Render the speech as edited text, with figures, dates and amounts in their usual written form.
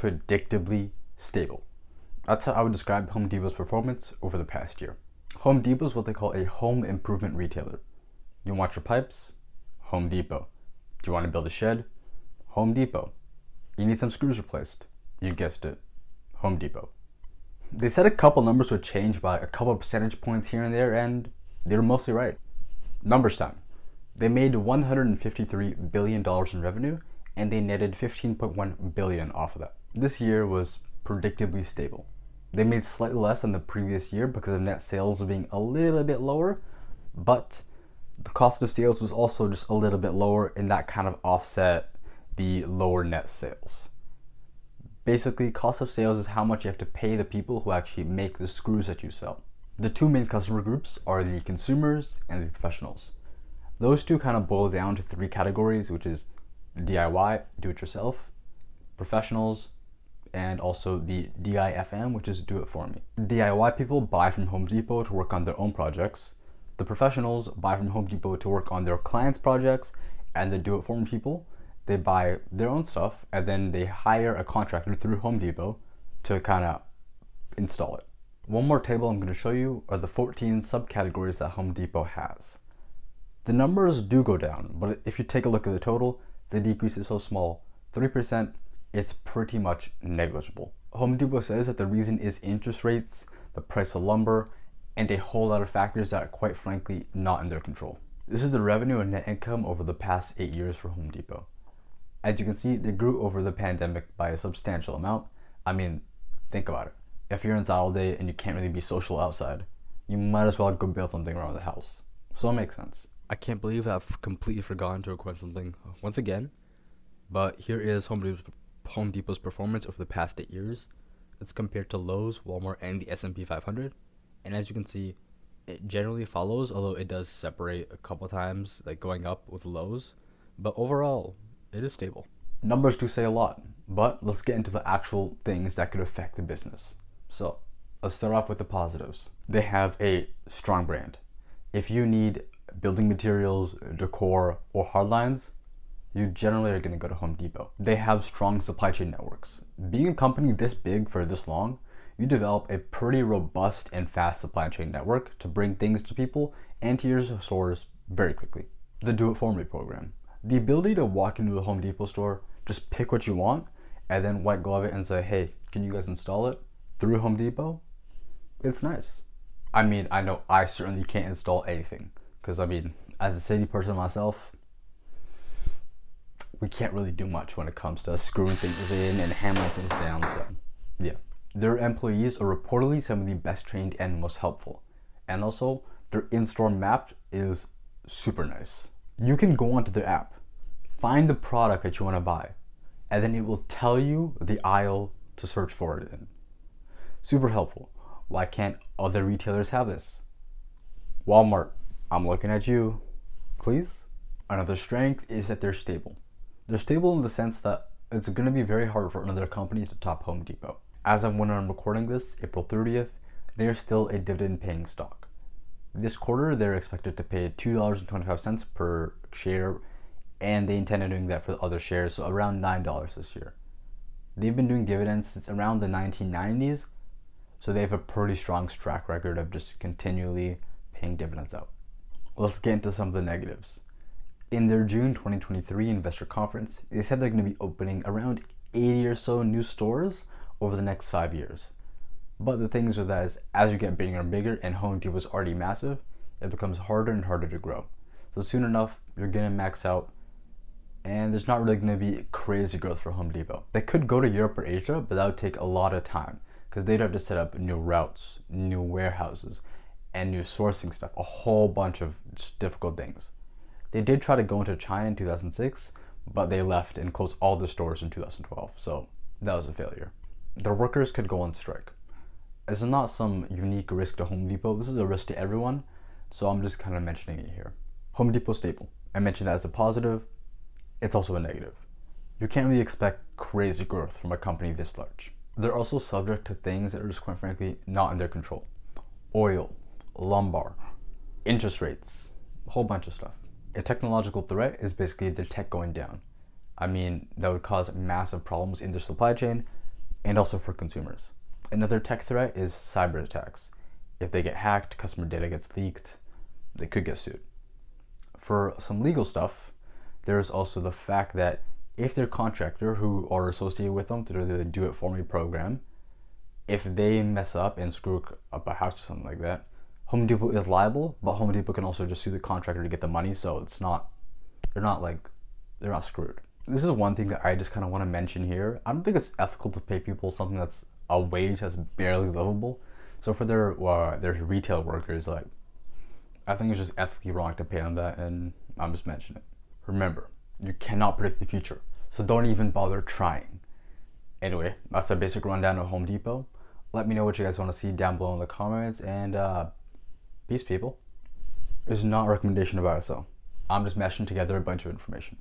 predictably stable. That's how I would describe Home Depot's performance over the past year. Home Depot is what they call a home improvement retailer. You want your pipes? Home Depot. Do you want to build a shed? Home Depot. You need some screws replaced? You guessed it, Home Depot. They said a couple numbers would change by a couple percentage points here and there, and they were mostly right. Numbers time. They made $153 billion in revenue, and they netted $15.1 billion off of that. This year was predictably stable. They made slightly less than the previous year because of net sales being a little bit lower, but the cost of sales was also just a little bit lower, and that kind of offset the lower net sales. Basically, cost of sales is how much you have to pay the people who actually make the screws that you sell. The two main customer groups are the consumers and the professionals. Those two kind of boil down to three categories, which is DIY, do-it-yourself, professionals, and also the DIFM, which is do it for me. DIY people buy from Home Depot to work on their own projects. The professionals buy from Home Depot to work on their clients' projects, and the do it for me people, they buy their own stuff and then they hire a contractor through Home Depot to kind of install it. One more table I'm going to show you are the 14 subcategories that Home Depot has. The numbers do go down, but if you take a look at the total, the decrease is so small, 3%, it's pretty much negligible. Home Depot says that the reason is interest rates, the price of lumber, and a whole lot of factors that are quite frankly not in their control. This is the revenue and net income over the past 8 years for Home Depot. As you can see, they grew over the pandemic by a substantial amount. I mean, think about it. If you're inside all day and you can't really be social outside, you might as well go build something around the house. So it makes sense. I can't believe I've completely forgotten to record something once again, but here is Home Depot's performance over the past 8 years. It's compared to Lowe's, Walmart, and the S&P 500. And as you can see, it generally follows, although it does separate a couple times, like going up with Lowe's. But overall, it is stable. Numbers do say a lot, but let's get into the actual things that could affect the business. So, let's start off with the positives. They have a strong brand. If you need building materials, decor, or hardlines, you generally are going to go to Home Depot. They have strong supply chain networks. Being a company this big for this long, you develop a pretty robust and fast supply chain network to bring things to people and to your stores very quickly. The Do It For Me program. The ability to walk into a Home Depot store, just pick what you want, and then white glove it and say, hey, can you guys install it through Home Depot? It's nice. I mean, I know I certainly can't install anything, because I mean, as a city person myself, we can't really do much when it comes to screwing things in and hammering things down, so yeah. Their employees are reportedly some of the best trained and most helpful. And also, their in-store map is super nice. You can go onto their app, find the product that you want to buy, and then it will tell you the aisle to search for it in. Super helpful. Why can't other retailers have this? Walmart, I'm looking at you, please. Another strength is that they're stable. They're stable in the sense that it's going to be very hard for another company to top Home Depot. As of when I'm recording this, April 30th, they are still a dividend-paying stock. This quarter, they're expected to pay $2.25 per share, and they intend on doing that for the other shares, so around $9 this year. They've been doing dividends since around the 1990s, so they have a pretty strong track record of just continually paying dividends out. Let's get into some of the negatives. In their June 2023 investor conference, they said they're going to be opening around 80 or so new stores over the next 5 years. But the things with that is, as you get bigger and bigger, and Home Depot is already massive, it becomes harder and harder to grow. So soon enough, you're going to max out, and there's not really going to be crazy growth for Home Depot. They could go to Europe or Asia, but that would take a lot of time, because they'd have to set up new routes, new warehouses, and new sourcing stuff, a whole bunch of just difficult things. They did try to go into China in 2006, but they left and closed all the stores in 2012, so that was a failure. Their workers could go on strike. This is not some unique risk to Home Depot, this is a risk to everyone, so I'm just kind of mentioning it here. Home Depot stable. I mentioned that as a positive, it's also a negative. You can't really expect crazy growth from a company this large. They're also subject to things that are just quite frankly not in their control. Oil, lumber, interest rates, a whole bunch of stuff. A technological threat is basically their tech going down. I mean, that would cause massive problems in their supply chain, and also for consumers. Another tech threat is cyber attacks. If they get hacked, customer data gets leaked, they could get sued. For some legal stuff, there's also the fact that if their contractor who are associated with them through the Do It For Me program, if they mess up and screw up a house or something like that, Home Depot is liable, but Home Depot can also just sue the contractor to get the money, so they're not screwed. This is one thing that I just kind of want to mention here. I don't think it's ethical to pay people something that's a wage that's barely livable. So for their retail workers, like, I think it's just ethically wrong to pay them that, and I'm just mentioning it. Remember, you cannot predict the future, so don't even bother trying. Anyway, that's a basic rundown of Home Depot. Let me know what you guys want to see down below in the comments, and peace, people. It's not a recommendation about a sell. I'm just mashing together a bunch of information.